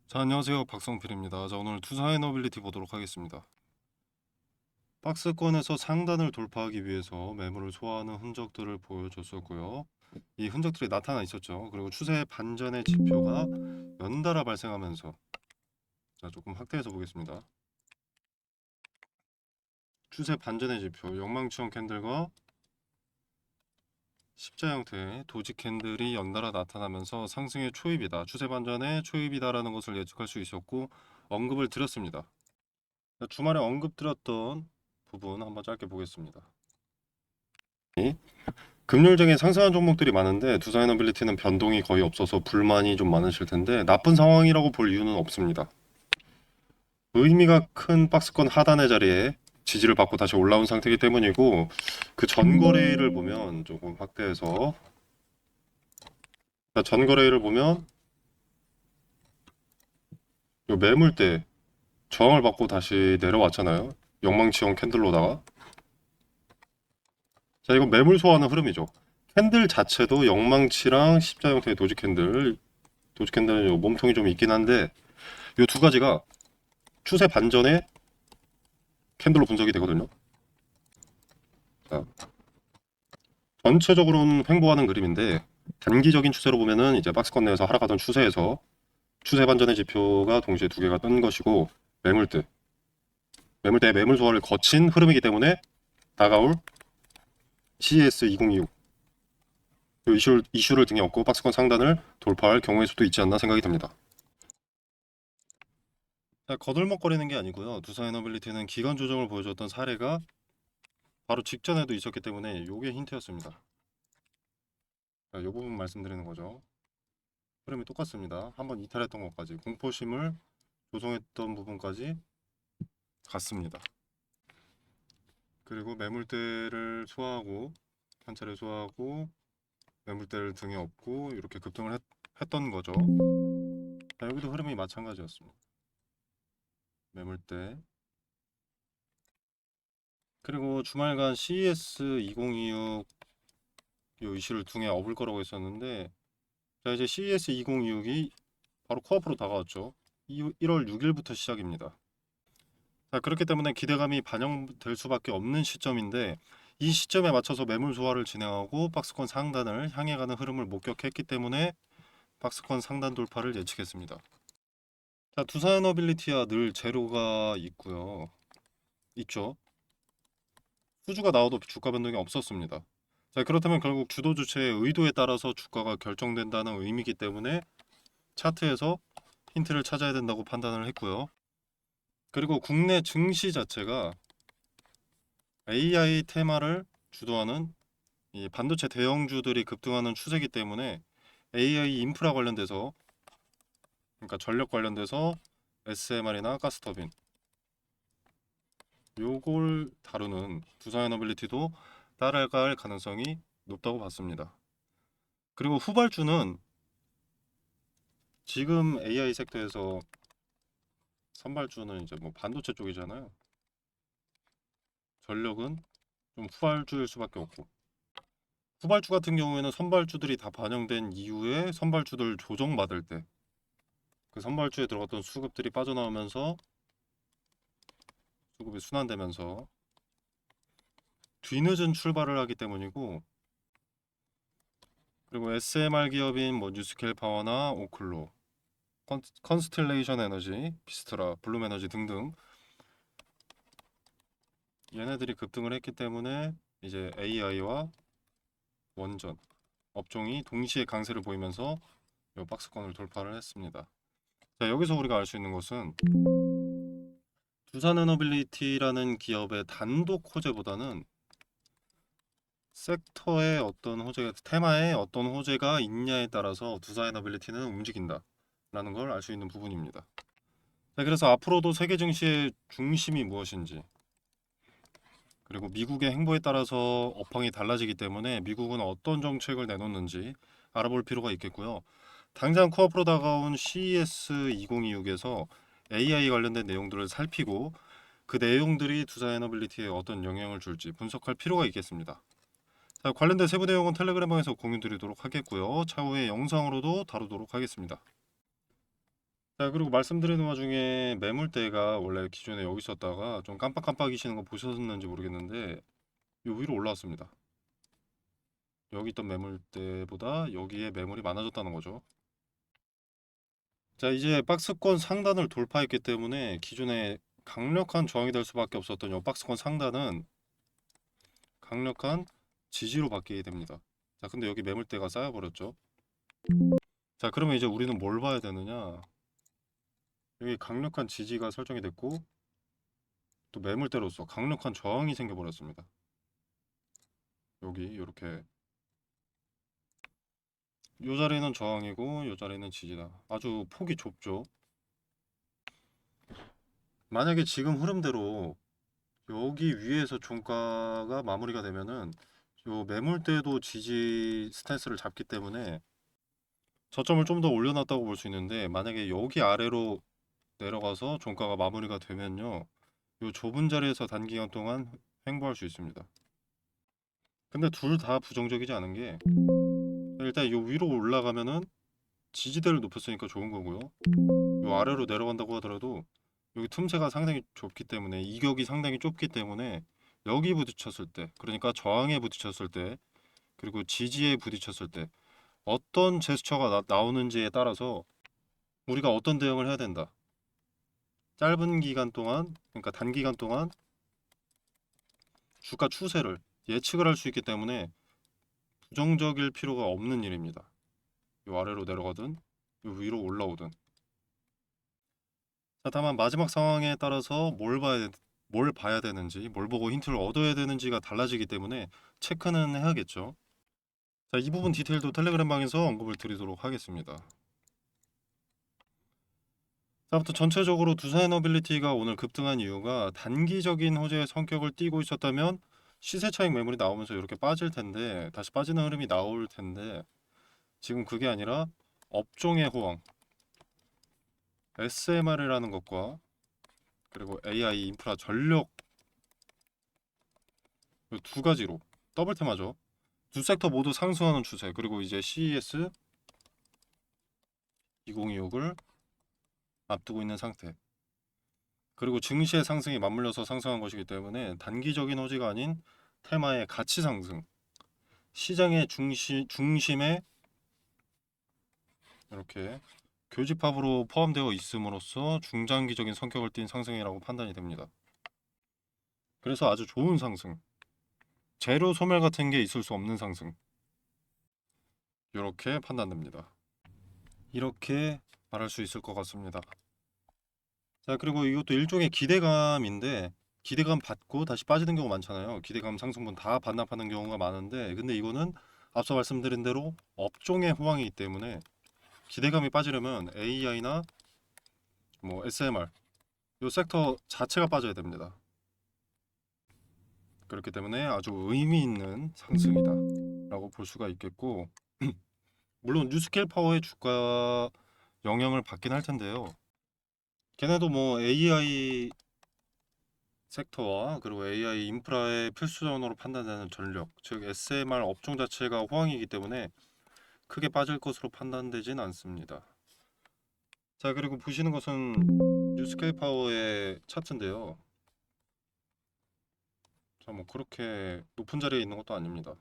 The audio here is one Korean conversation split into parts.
자, 안녕하세요. 박성필입니다. 자, 오늘 투사의 너빌리티 보도록 하겠습니다. 박스권에서 상단을 돌파하기 위해서 매물을 소화하는 흔적들을 보여줬었고요. 이 흔적들이 나타나 있었죠. 그리고 추세 반전의 지표가 연달아 발생하면서, 자, 조금 확대해서 보겠습니다. 추세 반전의 지표, 영망치형 캔들과 십자 형태의 도지 캔들이 연달아 나타나면서 상승의 초입이다, 추세 반전의 초입이다라는 것을 예측할 수 있었고 언급을 드렸습니다. 주말에 언급드렸던 부분 한번 짧게 보겠습니다. 금요일장에 상승한 종목들이 많은데 두사이너빌리티는 변동이 거의 없어서 불만이 좀 많으실 텐데 나쁜 상황이라고 볼 이유는 없습니다. 의미가 큰 박스권 하단의 자리에 지지를 받고 다시 올라온 상태이기 때문이고, 그 전거래일을 보면 조금 확대해서, 전거래일을 보면 요 매물대 저항을 받고 다시 내려왔잖아요. 영망치형 캔들로다가. 자, 이거 매물 소화하는 흐름이죠. 캔들 자체도 영망치랑 십자 형태의 도지 캔들은 요 몸통이 좀 있긴 한데, 요 두 가지가 추세 반전의 캔들로 분석이 되거든요. 자, 전체적으로는 횡보하는 그림인데 단기적인 추세로 보면은 이제 박스권 내에서 하락하던 추세에서 추세 반전의 지표가 동시에 두 개가 뜬 것이고, 매물대 매물 소화를 거친 흐름이기 때문에 다가올 CES 2026 이슈를 등에 업고 박스권 상단을 돌파할 경우의 수도 있지 않나 생각이 듭니다. 거들먹거리는 게 아니고요. 두사이너빌리티는 기간 조정을 보여줬던 사례가 바로 직전에도 있었기 때문에 이게 힌트였습니다. 이 부분 말씀드리는 거죠. 흐름이 똑같습니다. 한번 이탈했던 것까지, 공포심을 조성했던 부분까지 같습니다. 그리고 매물대를 소화하고, 한차례 소화하고 매물대를 등에 업고 이렇게 급등을 했던 거죠. 자, 여기도 흐름이 마찬가지였습니다. 매물대, 그리고 주말간 CES 2026 이 이슈를 등에 업을 거라고 했었는데, 자, 이제 CES 2026이 바로 코앞으로 다가왔죠. 1월 6일부터 시작입니다. 자, 그렇기 때문에 기대감이 반영될 수밖에 없는 시점인데, 이 시점에 맞춰서 매물 소화를 진행하고 박스권 상단을 향해 가는 흐름을 목격했기 때문에 박스권 상단 돌파를 예측했습니다. 자, 두산어빌리티야 늘 제로가 있죠. 수주가 나와도 주가 변동이 없었습니다. 자, 그렇다면 결국 주도 주체의 의도에 따라서 주가가 결정된다는 의미이기 때문에 차트에서 힌트를 찾아야 된다고 판단을 했고요. 그리고 국내 증시 자체가 AI 테마를 주도하는 이 반도체 대형주들이 급등하는 추세이기 때문에 AI 인프라 관련돼서, 그러니까 전력 관련돼서 SMR이나 가스터빈 요걸 다루는 두산에너빌리티도 따라갈 가능성이 높다고 봤습니다. 그리고 후발주는 지금 AI 섹터에서 선발주는 이제 뭐 반도체 쪽이잖아요. 전력은 좀 후발주일 수밖에 없고, 후발주 같은 경우에는 선발주들이 다 반영된 이후에 선발주들 조정받을 때 그 선발주에 들어갔던 수급들이 빠져나오면서 수급이 순환되면서 뒤늦은 출발을 하기 때문이고, 그리고 SMR 기업인 뭐 뉴스케일 파워나 오클로, 컨스텔레이션 에너지, 비스트라, 블룸 에너지 등등 얘네들이 급등을 했기 때문에 이제 AI와 원전 업종이 동시에 강세를 보이면서 이 박스권을 돌파를 했습니다. 자, 여기서 우리가 알 수 있는 것은 두산에너빌리티라는 기업의 단독 호재보다는 섹터의 어떤 호재가, 테마에 어떤 호재가 있냐에 따라서 두산에너빌리티는 움직인다라는 걸 알 수 있는 부분입니다. 자, 그래서 앞으로도 세계 증시의 중심이 무엇인지, 그리고 미국의 행보에 따라서 업황이 달라지기 때문에 미국은 어떤 정책을 내놓는지 알아볼 필요가 있겠고요. 당장 코앞으로 다가온 CES 2026에서 AI 관련된 내용들을 살피고 그 내용들이 두산에너빌리티에 어떤 영향을 줄지 분석할 필요가 있겠습니다. 자, 관련된 세부 내용은 텔레그램방에서 공유 드리도록 하겠고요. 차후에 영상으로도 다루도록 하겠습니다. 자, 그리고 말씀드리는 와중에 매물대가 원래 기존에 여기 있었다가 좀 깜빡깜빡이시는 거 보셨는지 모르겠는데 요 위로 올라왔습니다. 여기 있던 매물대보다 여기에 매물이 많아졌다는 거죠. 자, 이제 박스권 상단을 돌파했기 때문에 기존에 강력한 저항이 될 수밖에 없었던 이 박스권 상단은 강력한 지지로 바뀌게 됩니다. 자, 근데 여기 매물대가 쌓여버렸죠. 자, 그러면 이제 우리는 뭘 봐야 되느냐? 여기 강력한 지지가 설정이 됐고 또 매물대로서 강력한 저항이 생겨버렸습니다. 여기 이렇게 요 자리는 저항이고 요 자리는 지지다. 아주 폭이 좁죠. 만약에 지금 흐름대로 여기 위에서 종가가 마무리가 되면은 요 매물대도 지지 스탠스를 잡기 때문에 저점을 좀 더 올려놨다고 볼 수 있는데 만약에 여기 아래로 내려가서 종가가 마무리가 되면요 요 좁은 자리에서 단기간 동안 횡보할 수 있습니다. 근데 둘 다 부정적이지 않은 게 일단 요 위로 올라가면은 지지대를 높였으니까 좋은 거고요. 요 아래로 내려간다고 하더라도 여기 틈새가 상당히 좁기 때문에 이격이 상당히 좁기 때문에 여기 부딪혔을 때 그러니까 저항에 부딪혔을 때 그리고 지지에 부딪혔을 때 어떤 제스처가 나오는지에 따라서 우리가 어떤 대응을 해야 된다. 짧은 기간 동안 그러니까 단기간 동안 주가 추세를 예측을 할 수 있기 때문에 부정적일 필요가 없는 일입니다. 요 아래로 내려가든 요 위로 올라오든. 자, 다만 마지막 상황에 따라서 뭘 봐야 되는지, 뭘 보고 힌트를 얻어야 되는지가 달라지기 때문에 체크는 해야겠죠. 자, 이 부분 디테일도 텔레그램 방에서 언급을 드리도록 하겠습니다. 자, 부터 전체적으로 두산에너빌리티가 오늘 급등한 이유가 단기적인 호재의 성격을 띠고 있었다면 시세 차익 매물이 나오면서 이렇게 빠질 텐데 다시 빠지는 흐름이 나올 텐데 지금 그게 아니라 업종의 호황, SMR이라는 것과 그리고 AI 인프라 전력 이 두 가지로 더블 테마죠. 두 섹터 모두 상승하는 추세 그리고 이제 CES 2026을 앞두고 있는 상태 그리고 증시의 상승이 맞물려서 상승한 것이기 때문에 단기적인 호재가 아닌 테마의 가치 상승 시장의 중심에 이렇게 교집합으로 포함되어 있음으로써 중장기적인 성격을 띤 상승이라고 판단이 됩니다. 그래서 아주 좋은 상승 재료 소멸 같은 게 있을 수 없는 상승 이렇게 판단됩니다. 이렇게 말할 수 있을 것 같습니다. 자, 그리고 이것도 일종의 기대감인데 기대감 받고 다시 빠지는 경우 많잖아요. 기대감 상승분 다 반납하는 경우가 많은데 근데 이거는 앞서 말씀드린 대로 업종의 호황이기 때문에 기대감이 빠지려면 AI나 뭐 SMR 이 섹터 자체가 빠져야 됩니다. 그렇기 때문에 아주 의미 있는 상승이다 라고 볼 수가 있겠고 물론 뉴스케일 파워의 주가 영향을 받긴 할 텐데요. 걔네도 뭐 AI 섹터와 그리고 AI 인프라의 필수전으로 판단되는 전력, 즉 SMR 업종 자체가 호황이기 때문에 크게 빠질 것으로 판단되진 않습니다. 자, 그리고 보시는 것은 뉴스케일 파워의 차트인데요. 자, 뭐 그렇게 높은 자리에 있는 것도 아닙니다.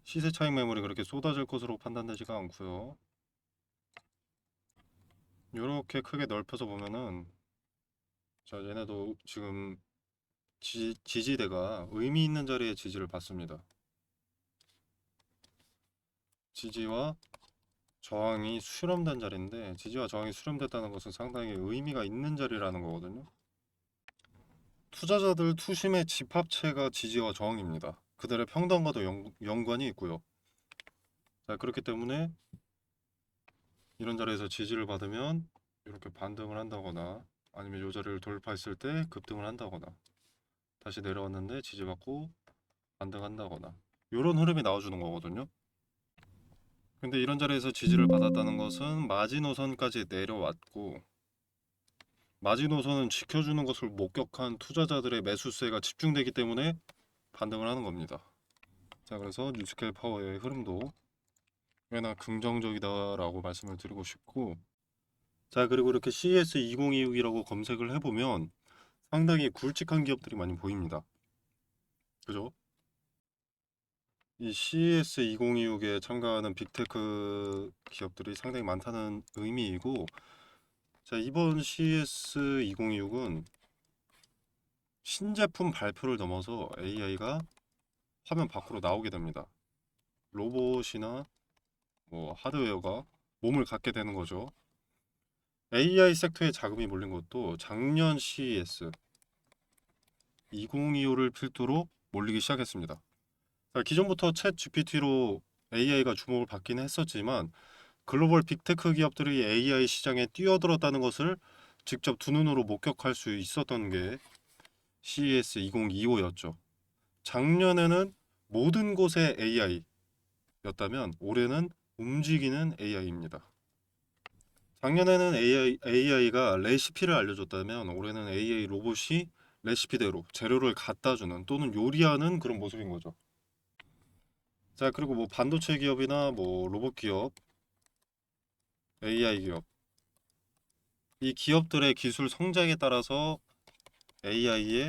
시세 차익 매물이 그렇게 쏟아질 것으로 판단되지가 않고요. 이렇게 크게 넓혀서 보면은 자, 얘네도 지금 지지대가 의미 있는 자리에 지지를 받습니다. 지지와 저항이 수렴된 자리인데 지지와 저항이 수렴됐다는 것은 상당히 의미가 있는 자리라는 거거든요. 투자자들 투심의 집합체가 지지와 저항입니다. 그들의 평단과도 연관이 있고요. 자, 그렇기 때문에 이런 자리에서 지지를 받으면 이렇게 반등을 한다거나 아니면 이 자리를 돌파했을 때 급등을 한다거나 다시 내려왔는데 지지받고 반등한다거나 이런 흐름이 나와주는 거거든요. 근데 이런 자리에서 지지를 받았다는 것은 마지노선까지 내려왔고 마지노선은 지켜주는 것을 목격한 투자자들의 매수세가 집중되기 때문에 반등을 하는 겁니다. 자, 그래서 뉴스케일 파워의 흐름도 꽤나 긍정적이다라고 말씀을 드리고 싶고 자, 그리고 이렇게 CES2026이라고 검색을 해보면 상당히 굵직한 기업들이 많이 보입니다. 그죠? 이 CES2026에 참가하는 빅테크 기업들이 상당히 많다는 의미이고, 자, 이번 CES2026은 신제품 발표를 넘어서 AI가 화면 밖으로 나오게 됩니다. 로봇이나 뭐 하드웨어가 몸을 갖게 되는 거죠. AI 섹터에 자금이 몰린 것도 작년 CES 2025를 필두로 몰리기 시작했습니다. 자, 기존부터 챗 GPT로 AI가 주목을 받긴 했었지만 글로벌 빅테크 기업들이 AI 시장에 뛰어들었다는 것을 직접 두 눈으로 목격할 수 있었던 게 CES 2025였죠. 작년에는 모든 곳에 AI였다면 올해는 움직이는 AI입니다. 작년에는 AI가 레시피를 알려줬다면 올해는 AI 로봇이 레시피대로 재료를 갖다 주는 또는 요리하는 그런 모습인 거죠. 자, 그리고 뭐 반도체 기업이나 뭐 로봇 기업, AI 기업, 이 기업들의 기술 성장에 따라서 AI의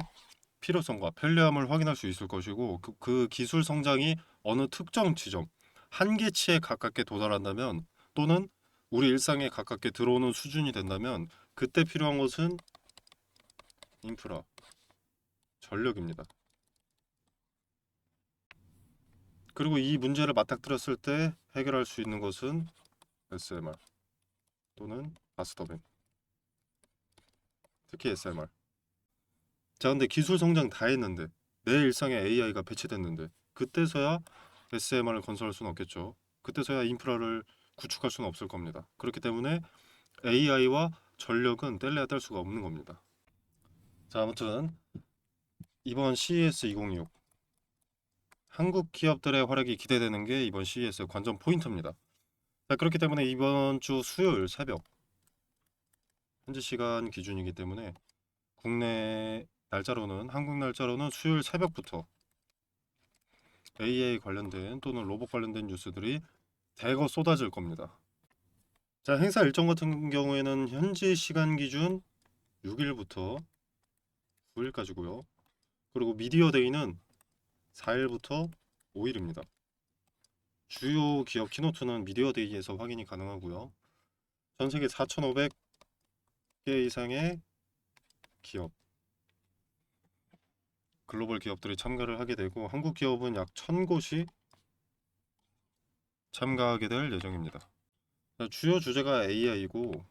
필요성과 편리함을 확인할 수 있을 것이고 그 기술 성장이 어느 특정 지점, 한계치에 가깝게 도달한다면 또는 우리 일상에 가깝게 들어오는 수준이 된다면 그때 필요한 것은 인프라, 전력입니다. 그리고 이 문제를 맞닥뜨렸을 때 해결할 수 있는 것은 SMR 또는 가스터빈, 특히 SMR. 자, 근데 기술 성장 다 했는데 내 일상에 AI가 배치됐는데 그때서야 SMR을 건설할 수는 없겠죠. 그때서야 인프라를 구축할 수는 없을 겁니다. 그렇기 때문에 AI와 전력은 뗄래야 뗄 수가 없는 겁니다. 자, 아무튼 이번 CES 2026 한국 기업들의 활약이 기대되는 게 이번 CES의 관전 포인트입니다. 자, 그렇기 때문에 이번 주 수요일 새벽 현지 시간 기준이기 때문에 국내 날짜로는 한국 날짜로는 수요일 새벽부터 AI 관련된 또는 로봇 관련된 뉴스들이 대거 쏟아질 겁니다. 자, 행사 일정 같은 경우에는 현지 시간 기준 6일부터 9일까지고요. 그리고 미디어 데이는 4일부터 5일입니다. 주요 기업 키노트는 미디어 데이에서 확인이 가능하고요. 전 세계 4,500개 이상의 기업, 글로벌 기업들이 참가를 하게 되고 한국 기업은 약 1,000곳이 참가하게 될 예정입니다. 주요 주제가 AI이고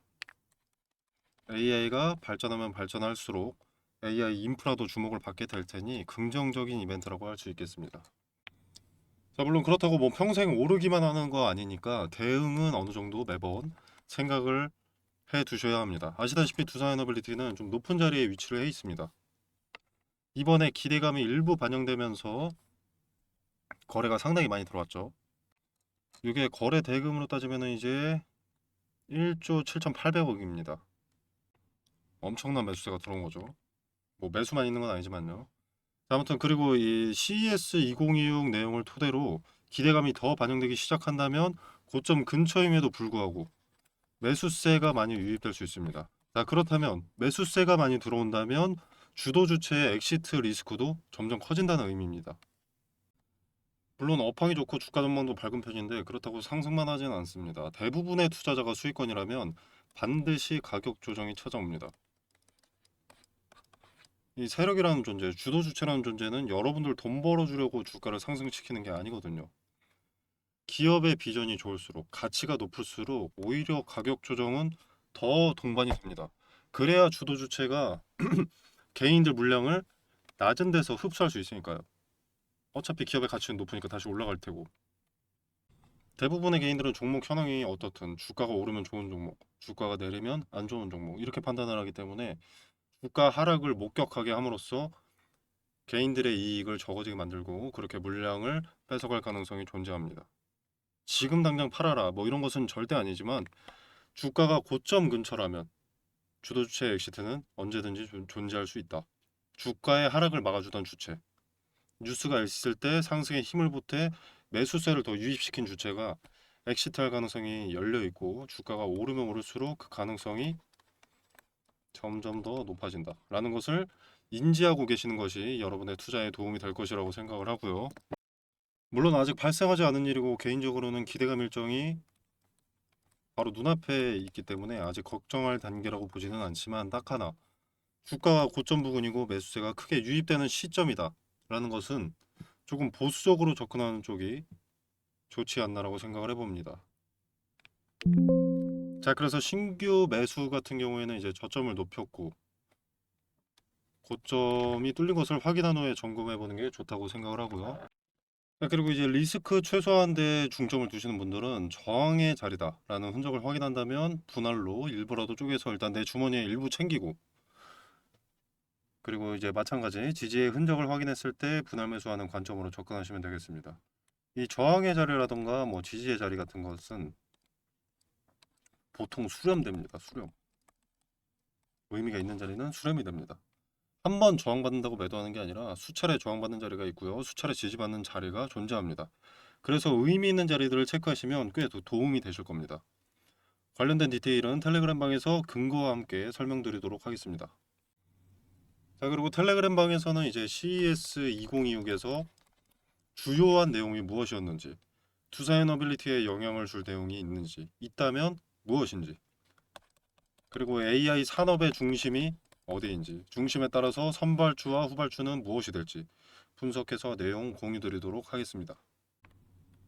AI가 발전하면 발전할수록 AI 인프라도 주목을 받게 될 테니 긍정적인 이벤트라고 할 수 있겠습니다. 자, 물론 그렇다고 뭐 평생 오르기만 하는 거 아니니까 대응은 어느 정도 매번 생각을 해 두셔야 합니다. 아시다시피 두산에너빌리티는 좀 높은 자리에 위치를 해 있습니다. 이번에 기대감이 일부 반영되면서 거래가 상당히 많이 들어왔죠. 이게 거래 대금으로 따지면 이제 1조 7,800억입니다. 엄청난 매수세가 들어온 거죠. 뭐 매수만 있는 건 아니지만요. 아무튼 그리고 이 CES 2026 내용을 토대로 기대감이 더 반영되기 시작한다면 고점 근처임에도 불구하고 매수세가 많이 유입될 수 있습니다. 자, 그렇다면 매수세가 많이 들어온다면 주도 주체의 엑시트 리스크도 점점 커진다는 의미입니다. 물론 업황이 좋고 주가 전망도 밝은 편인데 그렇다고 상승만 하지는 않습니다. 대부분의 투자자가 수익권이라면 반드시 가격 조정이 찾아옵니다. 이 세력이라는 존재, 주도 주체라는 존재는 여러분들 돈 벌어주려고 주가를 상승시키는 게 아니거든요. 기업의 비전이 좋을수록 가치가 높을수록 오히려 가격 조정은 더 동반이 됩니다. 그래야 주도 주체가 개인들 물량을 낮은 데서 흡수할 수 있으니까요. 어차피 기업의 가치는 높으니까 다시 올라갈 테고. 대부분의 개인들은 종목 현황이 어떻든 주가가 오르면 좋은 종목, 주가가 내리면 안 좋은 종목 이렇게 판단을 하기 때문에 주가 하락을 목격하게 함으로써 개인들의 이익을 적어지게 만들고 그렇게 물량을 뺏어갈 가능성이 존재합니다. 지금 당장 팔아라 뭐 이런 것은 절대 아니지만 주가가 고점 근처라면 주도주체 엑시트는 언제든지 존재할 수 있다. 주가의 하락을 막아주던 주체, 뉴스가 있을 때 상승에 힘을 보태 매수세를 더 유입시킨 주체가 엑시트할 가능성이 열려 있고 주가가 오르면 오를수록 그 가능성이 점점 더 높아진다라는 것을 인지하고 계시는 것이 여러분의 투자에 도움이 될 것이라고 생각을 하고요. 물론 아직 발생하지 않은 일이고 개인적으로는 기대감 일정이 바로 눈앞에 있기 때문에 아직 걱정할 단계라고 보지는 않지만 딱 하나, 주가가 고점 부근이고 매수세가 크게 유입되는 시점이다 라는 것은 조금 보수적으로 접근하는 쪽이 좋지 않나라고 생각을 해봅니다. 자, 그래서 신규 매수 같은 경우에는 이제 저점을 높였고 고점이 뚫린 것을 확인한 후에 점검해 보는 게 좋다고 생각을 하고요. 자, 그리고 이제 리스크 최소한 데 중점을 두시는 분들은 저항의 자리다라는 흔적을 확인한다면 분할로 일부라도 쪼개서 일단 내 주머니에 일부 챙기고, 그리고 이제 마찬가지 지지의 흔적을 확인했을 때 분할 매수하는 관점으로 접근하시면 되겠습니다. 이 저항의 자리라던가 뭐 지지의 자리 같은 것은 보통 수렴됩니다. 수렴. 의미가 있는 자리는 수렴이 됩니다. 한 번 저항받는다고 매도하는 게 아니라 수차례 저항받는 자리가 있고요. 수차례 지지받는 자리가 존재합니다. 그래서 의미 있는 자리들을 체크하시면 꽤 도움이 되실 겁니다. 관련된 디테일은 텔레그램 방에서 근거와 함께 설명드리도록 하겠습니다. 자, 그리고 텔레그램 방에서는 이제 CES 2026에서 주요한 내용이 무엇이었는지, 투자 에너빌리티에 영향을 줄 내용이 있는지, 있다면 무엇인지, 그리고 AI 산업의 중심이 어디인지, 중심에 따라서 선발주와 후발주는 무엇이 될지 분석해서 내용 공유드리도록 하겠습니다.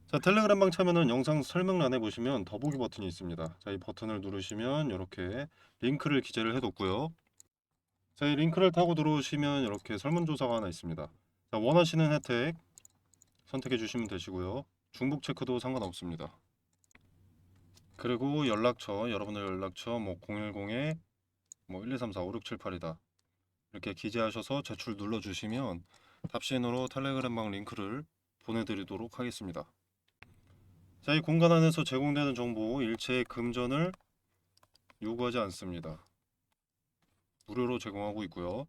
자, 텔레그램방 참여는 영상 설명란에 보시면 더보기 버튼이 있습니다. 자, 이 버튼을 누르시면 이렇게 링크를 기재를 해뒀고요. 자, 이 링크를 타고 들어오시면 이렇게 설문조사가 하나 있습니다. 자, 원하시는 혜택 선택해 주시면 되시고요. 중복 체크도 상관없습니다. 그리고 연락처, 여러분의 연락처 뭐 010에 뭐 123456778이다 이렇게 기재하셔서 제출 눌러주시면 답신으로 텔레그램방 링크를 보내드리도록 하겠습니다. 자, 이 공간 안에서 제공되는 정보 일체의 금전을 요구하지 않습니다. 무료로 제공하고 있고요.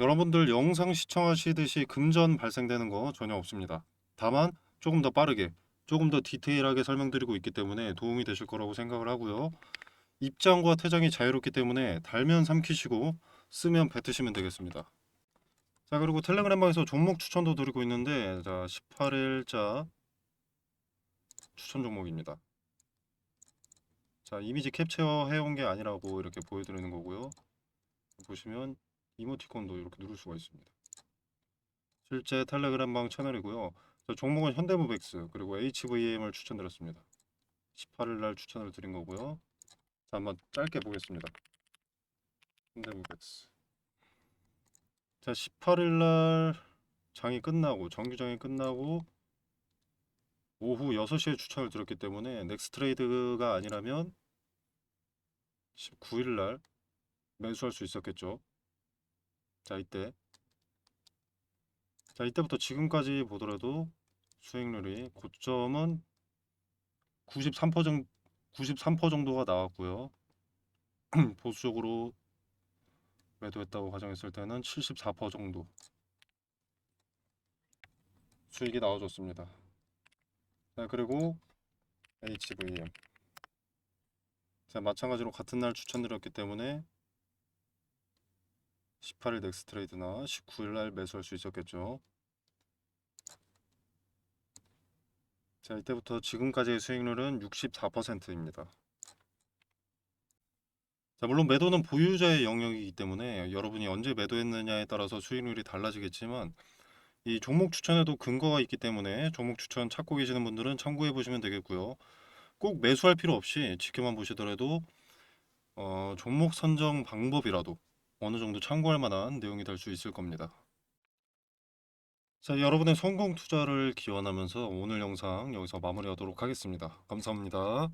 여러분들 영상 시청하시듯이 금전 발생되는 거 전혀 없습니다. 다만 조금 더 빠르게, 조금 더 디테일하게 설명드리고 있기 때문에 도움이 되실 거라고 생각을 하고요. 입장과 퇴장이 자유롭기 때문에 달면 삼키시고 쓰면 뱉으시면 되겠습니다. 자, 그리고 텔레그램방에서 종목 추천도 드리고 있는데, 자, 18일자 추천 종목입니다. 자, 이미지 캡처 해온 게 아니라고 이렇게 보여드리는 거고요. 보시면 이모티콘도 이렇게 누를 수가 있습니다. 실제 텔레그램방 채널이고요. 저 종목은 현대무백스 그리고 HVM을 추천드렸습니다. 18일날 추천을 드린 거고요. 자, 한번 짧게 보겠습니다. 현대무백스. 자, 18일날 장이 끝나고 정규장이 끝나고 오후 6시에 추천을 드렸기 때문에 넥스트레이드가 아니라면 19일날 매수할 수 있었겠죠. 자, 이때부터 지금까지 보더라도 수익률이 고점은 93% 정도가 나왔고요. 보수적으로 매도했다고 가정했을 때는 74% 정도 수익이 나와줬습니다. 자, 그리고 HVM. 자, 마찬가지로 같은 날 추천드렸기 때문에 18일 넥스트레이드나 19일 날 매수할 수 있었겠죠. 자, 이때부터 지금까지의 수익률은 64%입니다. 자, 물론 매도는 보유자의 영역이기 때문에 여러분이 언제 매도했느냐에 따라서 수익률이 달라지겠지만 이 종목 추천에도 근거가 있기 때문에 종목 추천 찾고 계시는 분들은 참고해 보시면 되겠고요. 꼭 매수할 필요 없이 지켜만 보시더라도 종목 선정 방법이라도 어느 정도 참고할 만한 내용이 될 수 있을 겁니다. 자, 여러분의 성공 투자를 기원하면서 오늘 영상 여기서 마무리하도록 하겠습니다. 감사합니다.